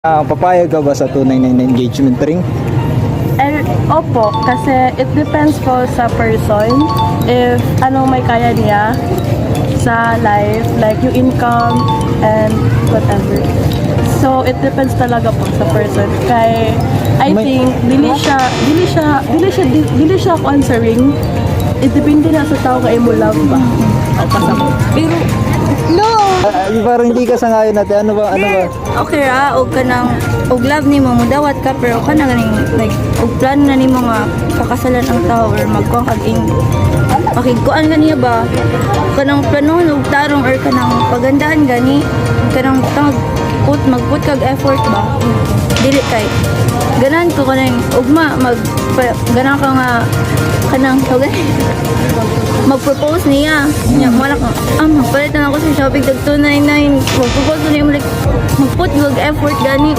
Papayag ka ba sa tunay na engagement ring? Opo, kasi it depends po sa person if anong may kaya niya sa life, like yung income and whatever. So it depends talaga po sa person. Kay I think dili siya answering. It depende na sa tao kay mo love ba. O kasama. Pero Parang hindi ka sangayon natin. Ano ba? okay og kanang og love nimo mo dawat ka pero kana ganing like og plan na nimo nga pakasalan ang tao or magkuha kag ing makigkuan ganiya ba kanang planon og tarong or kanang pagandaan gani kanang magput kag effort ba dili kay ganan ko kanang ugma ganan ka nga kanang okay mag-propose niya. Niya, wala ko, magpalit na ako sa shopping tag 299. Mag-propose na niya, like, mag-put mag effort gani